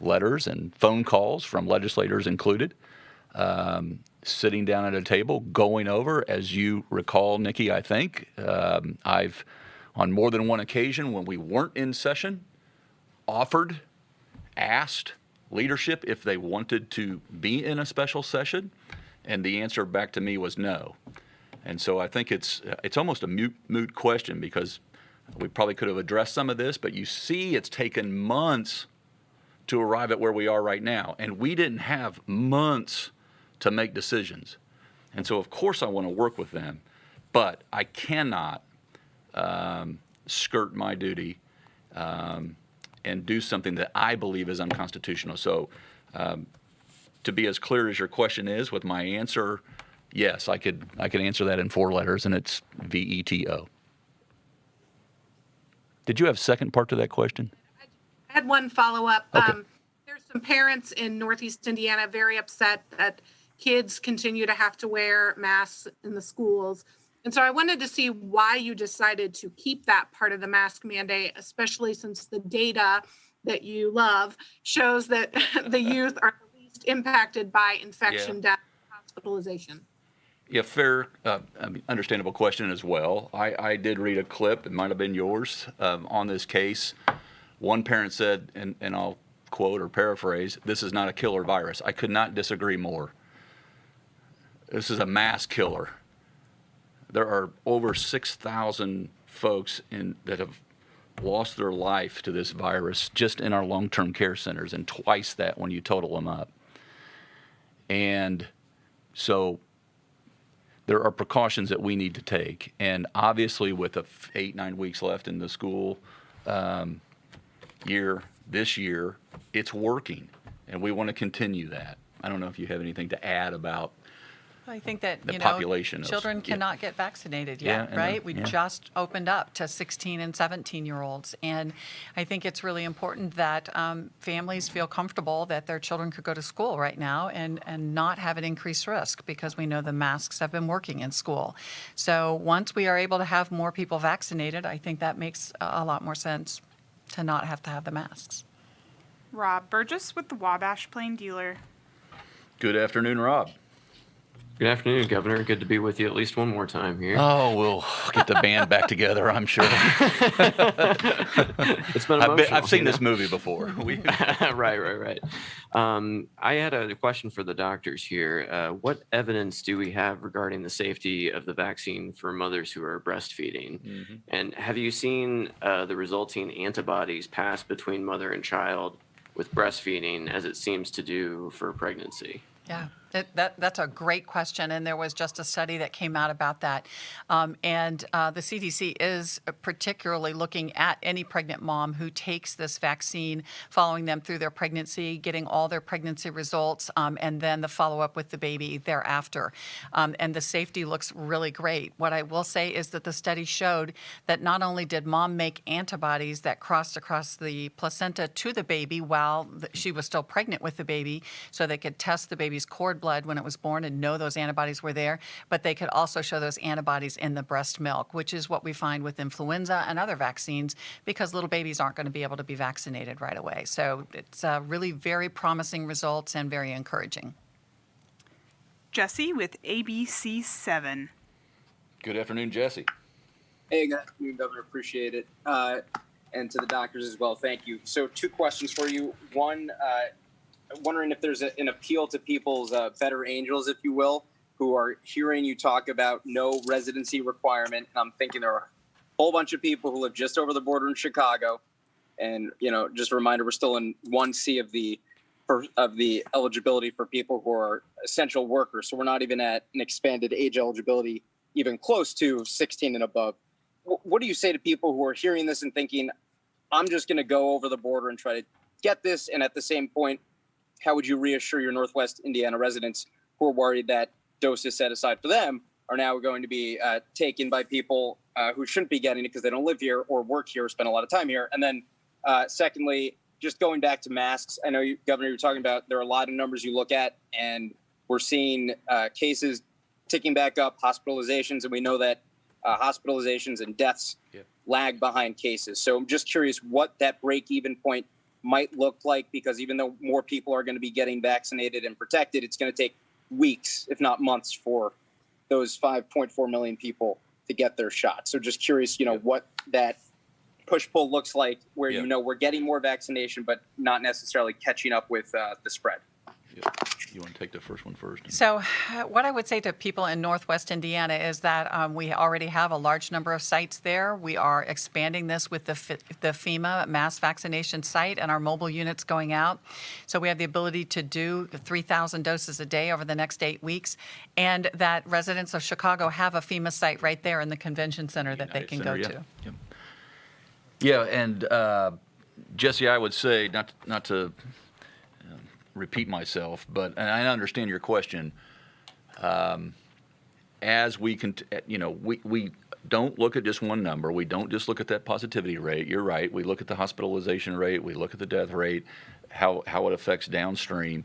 letters and phone calls from legislators included, sitting down at a table, going over, as you recall, Nikki, I think, I've, on more than one occasion when we weren't in session, asked leadership if they wanted to be in a special session, and the answer back to me was no. And so I think it's almost a moot question, because we probably could have addressed some of this, but you see it's taken months to arrive at where we are right now. And we didn't have months to make decisions. And so, of course, I want to work with them, but I cannot skirt my duty and do something that I believe is unconstitutional. So to be as clear as your question is with my answer, yes, I could answer that in 4 letters, and it's VETO. Did you have a second part to that question? I had one follow-up. Okay. There's some parents in Northeast Indiana very upset that kids continue to have to wear masks in the schools. And so I wanted to see why you decided to keep that part of the mask mandate, especially since the data that you love shows that the youth are the least impacted by infection, death, hospitalization. Yeah, fair, understandable question as well. I did read a clip, it might have been yours, on this case. One parent said, and I'll quote or paraphrase, "This is not a killer virus." I could not disagree more. This is a mass killer. There are over 6,000 folks that have lost their life to this virus just in our long-term care centers, and twice that when you total them up. And so there are precautions that we need to take. And obviously with the 8-9 weeks left in the school year, this year, it's working. And we want to continue that. I don't know if you have anything to add about I think that, the population of children cannot get vaccinated yet, Yeah, right? We yeah. just opened up to 16 and 17-year-olds. And I think it's really important that families feel comfortable that their children could go to school right now and not have an increased risk, because we know the masks have been working in school. So once we are able to have more people vaccinated, I think that makes a lot more sense to not have to have the masks. Rob Burgess with the Wabash Plain Dealer. Good afternoon, Rob. Good afternoon, Governor. Good to be with you at least one more time here. Oh, we'll get the band back together, I'm sure. It's been emotional. I've seen this movie before. Right. I had a question for the doctors here. What evidence do we have regarding the safety of the vaccine for mothers who are breastfeeding? Mm-hmm. And have you seen the resulting antibodies pass between mother and child with breastfeeding, as it seems to do for pregnancy? Yeah, That's a great question, and there was just a study that came out about that. The CDC is particularly looking at any pregnant mom who takes this vaccine, following them through their pregnancy, getting all their pregnancy results, and then the follow-up with the baby thereafter. And the safety looks really great. What I will say is that the study showed that not only did mom make antibodies that crossed across the placenta to the baby while she was still pregnant with the baby, so they could test the baby's cord blood when it was born and know those antibodies were there, but they could also show those antibodies in the breast milk, which is what we find with influenza and other vaccines, because little babies aren't going to be able to be vaccinated right away. So it's really very promising results and very encouraging. Jesse with ABC7. Good afternoon, Jesse. Hey, good afternoon, Governor. Appreciate it. And to the doctors as well, thank you. So 2 questions for you. One, wondering if there's an appeal to people's better angels, if you will, who are hearing you talk about no residency requirement. I'm thinking there are a whole bunch of people who live just over the border in Chicago. And, just a reminder, we're still in 1C of the eligibility for people who are essential workers. So we're not even at an expanded age eligibility, even close to 16 and above. What do you say to people who are hearing this and thinking, I'm just going to go over the border and try to get this? And at the same point, how would you reassure your Northwest Indiana residents who are worried that doses set aside for them are now going to be taken by people who shouldn't be getting it because they don't live here or work here or spend a lot of time here? And then secondly, just going back to masks, I know, Governor, you're talking about there are a lot of numbers you look at, and we're seeing cases ticking back up, hospitalizations, and we know that hospitalizations and deaths lag behind cases. So I'm just curious what that break-even point might look like, because even though more people are going to be getting vaccinated and protected, it's going to take weeks, if not months, for those 5.4 million people to get their shot. So just curious, what that push-pull looks like, where we're getting more vaccination, but not necessarily catching up with the spread. You want to take the first one first? So what I would say to people in Northwest Indiana is that we already have a large number of sites there. We are expanding this with the FEMA mass vaccination site and our mobile units going out. So we have the ability to do 3,000 doses a day over the next 8 weeks, and that residents of Chicago have a FEMA site right there in the convention center that they can go to. Yeah, and Jesse, I would say, not to repeat myself, but and I understand your question. As we can, we don't look at just one number. We don't just look at that positivity rate. You're right. We look at the hospitalization rate. We look at the death rate, how it affects downstream,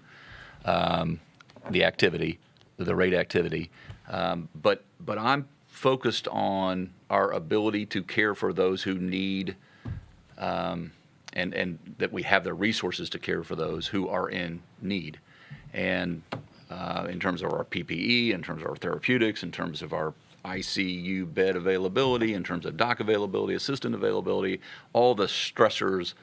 the activity, the rate activity. But I'm focused on our ability to care for those who need. And that we have the resources to care for those who are in need. And in terms of our PPE, in terms of our therapeutics, in terms of our ICU bed availability, in terms of doc availability, assistant availability, all the stressors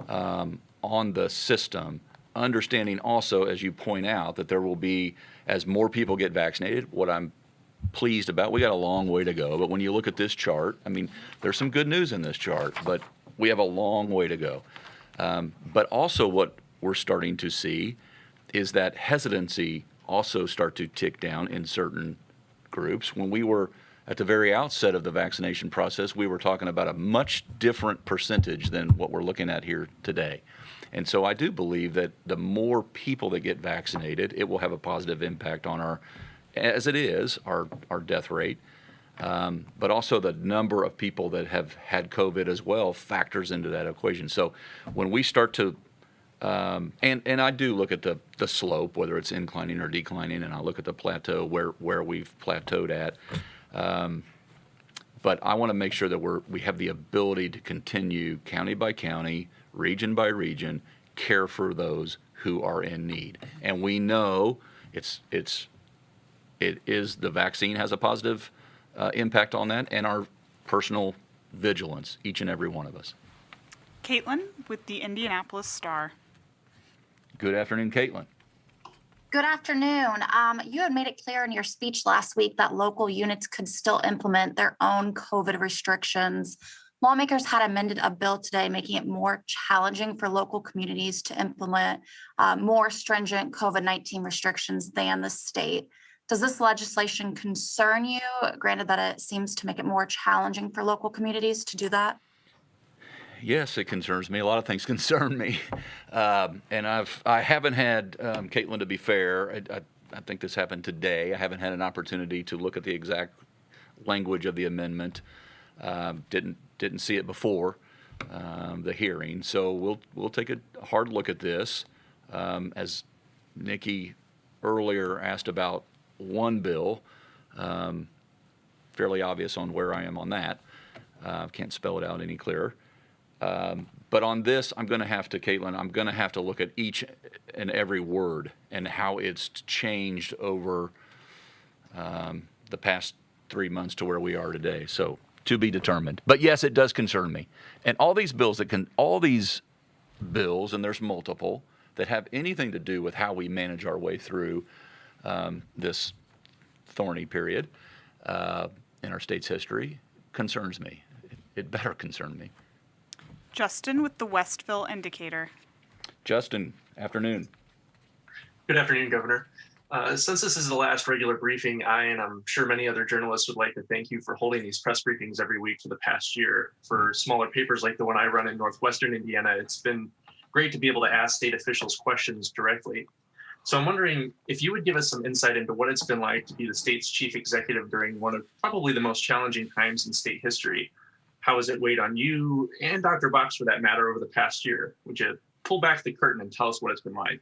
on the system, understanding also, as you point out, that there will be, as more people get vaccinated, what I'm pleased about, we got a long way to go, but when you look at this chart, I mean, there's some good news in this chart, but we have a long way to go. But also what we're starting to see is that hesitancy also start to tick down in certain groups. When we were at the very outset of the vaccination process, we were talking about a much different percentage than what we're looking at here today. And so I do believe that the more people that get vaccinated, it will have a positive impact on our death rate. But also the number of people that have had COVID as well factors into that equation. So when we start to, and I do look at the slope, whether it's inclining or declining, and I look at the plateau where we've plateaued at. But I want to make sure that we have the ability to continue county by county, region by region, care for those who are in need. And we know the vaccine has a positive impact on that, and our personal vigilance, each and every one of us. Caitlin with the Indianapolis Star. Good afternoon, Caitlin. Good afternoon. You had made it clear in your speech last week that local units could still implement their own COVID restrictions Lawmakers had amended a bill today making it more challenging for local communities to implement more stringent COVID-19 restrictions than the state. Does this legislation concern you, granted that it seems to make it more challenging for local communities to do that? Yes, it concerns me. A lot of things concern me, and I haven't had Caitlin. To be fair, I think this happened today. I haven't had an opportunity to look at the exact language of the amendment. Didn't see it before the hearing, so we'll take a hard look at this. As Nikki earlier asked about one bill, fairly obvious on where I am on that. Can't spell it out any clearer. But on this, Caitlin, I'm going to have to look at each and every word and how it's changed over the past 3 months to where we are today. So to be determined. But yes, it does concern me. And all these bills and there's multiple, that have anything to do with how we manage our way through this thorny period in our state's history, concerns me. It better concern me. Justin with the Westville Indicator. Justin, afternoon. Good afternoon, Governor. Since this is the last regular briefing, and I'm sure many other journalists would like to thank you for holding these press briefings every week for the past year. For smaller papers like the one I run in Northwestern Indiana, it's been great to be able to ask state officials questions directly. So I'm wondering if you would give us some insight into what it's been like to be the state's chief executive during one of probably the most challenging times in state history. How has it weighed on you and Dr. Box, for that matter, over the past year? Would you pull back the curtain and tell us what it's been like?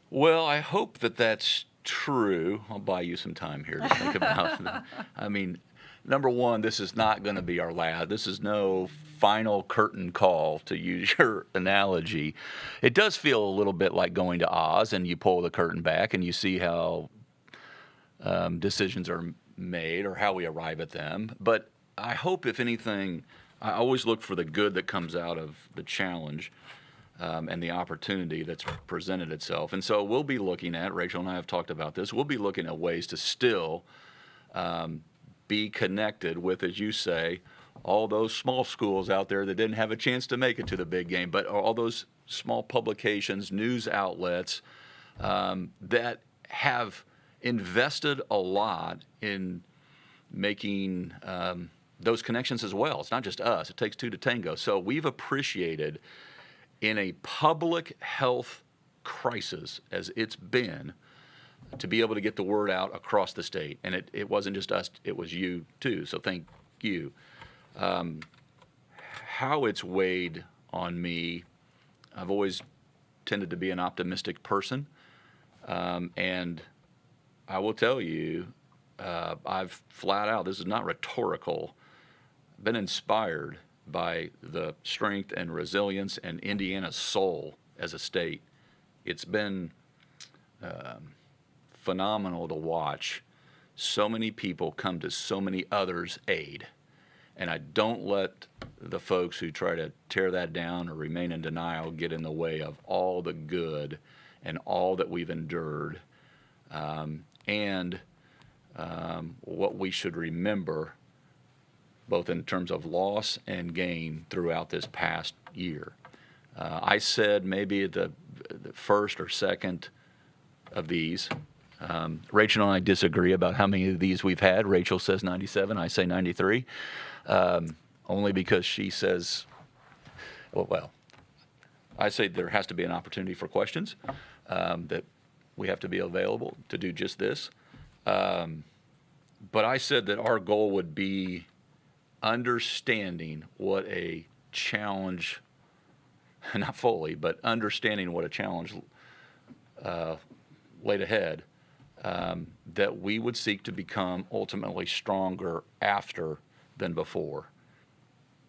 Well, I hope that that's true. I'll buy you some time here to think about it. I mean, number one, this is not going to be our last. This is no final curtain call, to use your analogy. It does feel a little bit like going to Oz and you pull the curtain back and you see how decisions are made or how we arrive at them. But I hope, if anything, I always look for the good that comes out of the challenge and the opportunity that's presented itself. And so we'll be looking at, Rachel and I have talked about this, we'll be looking at ways to still be connected with, as you say, all those small schools out there that didn't have a chance to make it to the big game, but all those small publications, news outlets that have invested a lot in making those connections as well. It's not just us. It takes two to tango. So we've appreciated, in a public health crisis as it's been, to be able to get the word out across the state. And it wasn't just us, it was you too. So thank you. How it's weighed on me, I've always tended to be an optimistic person. And I will tell you, I've flat out, this is not rhetorical, been inspired by the strength and resilience and Indiana's soul as a state. It's been phenomenal to watch so many people come to so many others' aid. And I don't let the folks who try to tear that down or remain in denial get in the way of all the good and all that we've endured. And what we should remember, both in terms of loss and gain throughout this past year. I said maybe the first or second of these. Rachel and I disagree about how many of these we've had. Rachel says 97, I say 93, only because she says, well, I say there has to be an opportunity for questions, that we have to be available to do just this. But I said that our goal would be understanding what a challenge, not fully, but understanding what a challenge laid ahead, that we would seek to become ultimately stronger after than before,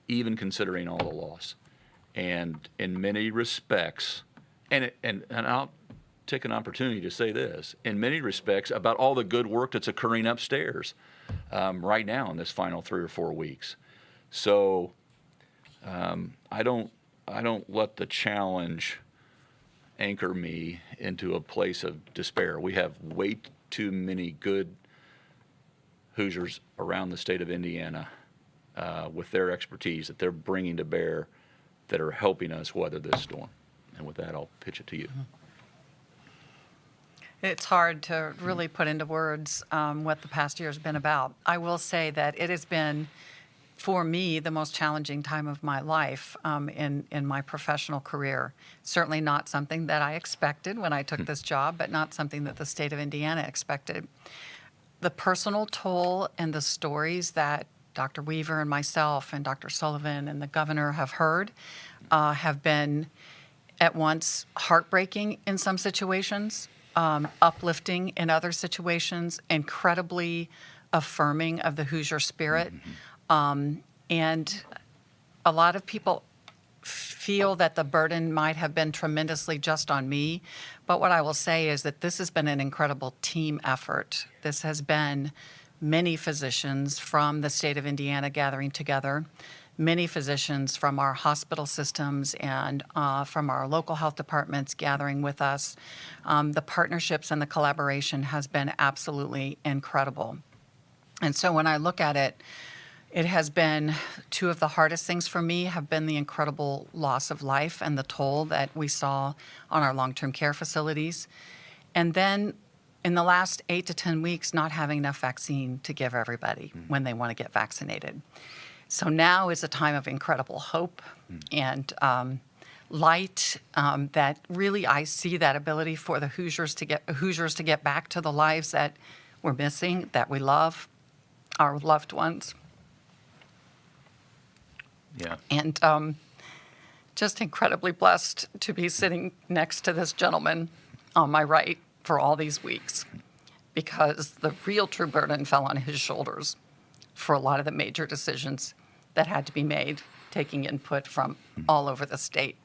even considering all the loss. And in many respects, and I'll take an opportunity to say this, in many respects, about all the good work that's occurring upstairs right now in this final 3 or 4 weeks. So I don't let the challenge anchor me into a place of despair. We have way too many good Hoosiers around the state of Indiana with their expertise that they're bringing to bear that are helping us weather this storm. And with that, I'll pitch it to you. It's hard to really put into words what the past year has been about. I will say that it has been, for me, the most challenging time of my life in my professional career. Certainly not something that I expected when I took this job, but not something that the state of Indiana expected. The personal toll and the stories that Dr. Weaver and myself and Dr. Sullivan and the governor have heard have been at once heartbreaking in some situations, uplifting in other situations, incredibly affirming of the Hoosier spirit. And a lot of people feel that the burden might have been tremendously just on me. But what I will say is that this has been an incredible team effort. This has been many physicians from the state of Indiana gathering together, many physicians from our hospital systems and from our local health departments gathering with us. The partnerships and the collaboration has been absolutely incredible. And so when I look at it, it has been two of the hardest things for me have been the incredible loss of life and the toll that we saw on our long-term care facilities. And then in the last 8 to 10 weeks, not having enough vaccine to give everybody when they want to get vaccinated. So now is a time of incredible hope and light that really I see that ability for the Hoosiers to get back to the lives that we're missing, that we love, our loved ones. Yeah. And just incredibly blessed to be sitting next to this gentleman on my right for all these weeks, because the real true burden fell on his shoulders for a lot of the major decisions that had to be made, taking input from all over the state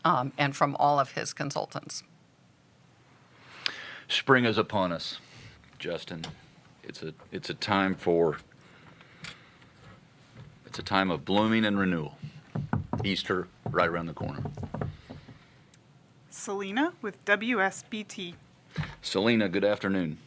and from all of his consultants. Spring is upon us, Justin. It's a time of blooming and renewal. Easter right around the corner. Selena with WSBT. Selena, good afternoon.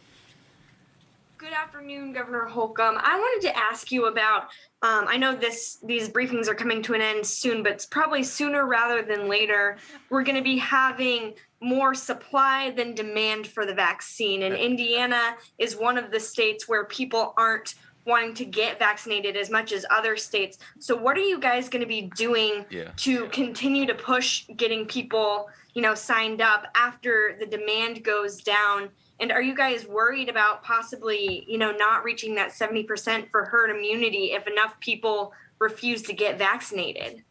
Good afternoon, Governor Holcomb. I wanted to ask you about, I know these briefings are coming to an end soon, but it's probably sooner rather than later. We're going to be having more supply than demand for the vaccine. And Indiana is one of the states where people aren't wanting to get vaccinated as much as other states. So what are you guys going to be doing to continue to push getting people, signed up after the demand goes down? And are you guys worried about possibly, not reaching that 70% for herd immunity if enough people refuse to get vaccinated?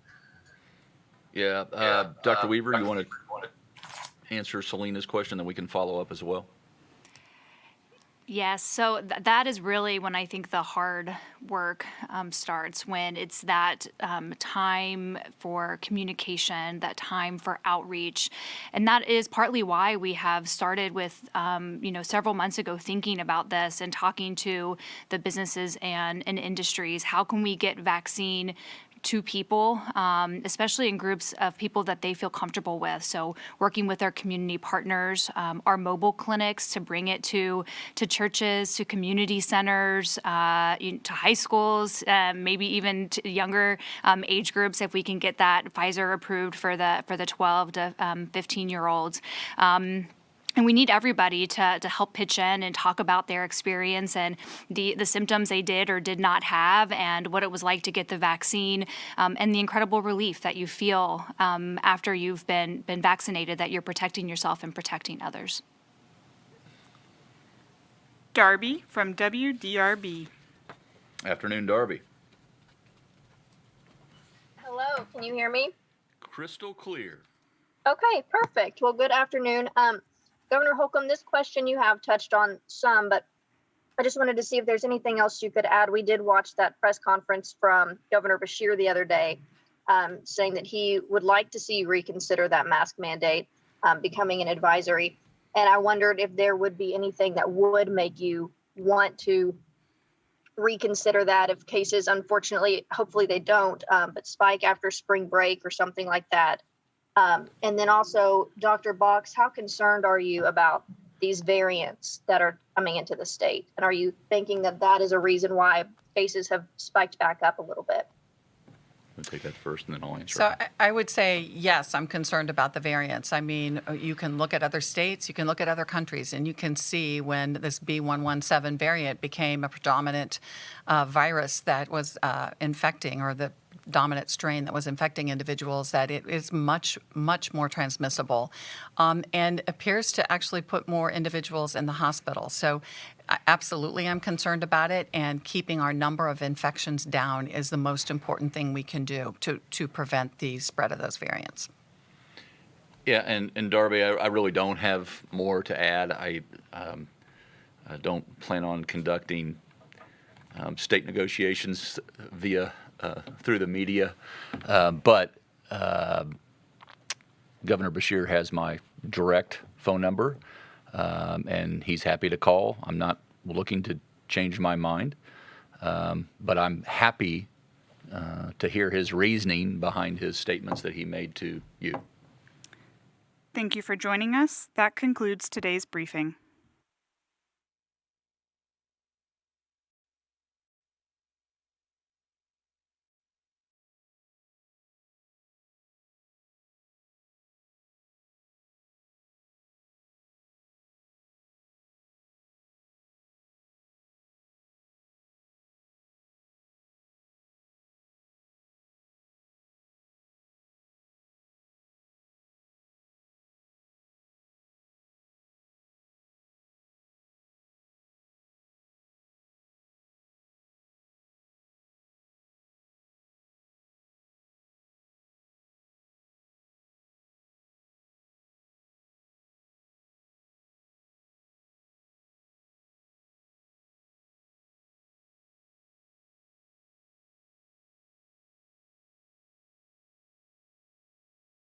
Yeah. Dr. Weaver, you want to answer Selena's question, then we can follow up as well? Yes, so that is really when I think the hard work starts, when it's that time for communication, that time for outreach. And that is partly why we have started with, several months ago thinking about this and talking to the businesses and industries. How can we get vaccine to people, especially in groups of people that they feel comfortable with. So working with our community partners, our mobile clinics to bring it to churches, to community centers, to high schools, maybe even to younger age groups if we can get that Pfizer approved for the 12 to 15-year-olds. And we need everybody to help pitch in and talk about their experience and the symptoms they did or did not have and what it was like to get the vaccine and the incredible relief that you feel after you've been vaccinated, that you're protecting yourself and protecting others. Darby from WDRB. Afternoon, Darby. Hello, can you hear me? Crystal clear. Okay, perfect. Well, good afternoon. Governor Holcomb, this question you have touched on some, but I just wanted to see if there's anything else you could add. We did watch that press conference from Governor Beshear the other day, saying that he would like to see you reconsider that mask mandate becoming an advisory. And I wondered if there would be anything that would make you want to reconsider that if cases, unfortunately, hopefully they don't, but spike after spring break or something like that. And then also, Dr. Box, how concerned are you about these variants that are coming into the state? And are you thinking that that is a reason why cases have spiked back up a little bit? I'll take that first, and then I'll answer. So I would say, yes, I'm concerned about the variants. I mean, you can look at other states, you can look at other countries, and you can see when this B117 variant became a predominant virus that was infecting, or the dominant strain that was infecting individuals, that it is much, much more transmissible and appears to actually put more individuals in the hospital. So absolutely, I'm concerned about it, and keeping our number of infections down is the most important thing we can do to prevent the spread of those variants. Yeah, and Darby, I really don't have more to add. I don't plan on conducting state negotiations through the media, but Governor Beshear has my direct phone number, and he's happy to call. I'm not looking to change my mind, but I'm happy to hear his reasoning behind his statements that he made to you. Thank you for joining us. That concludes today's briefing.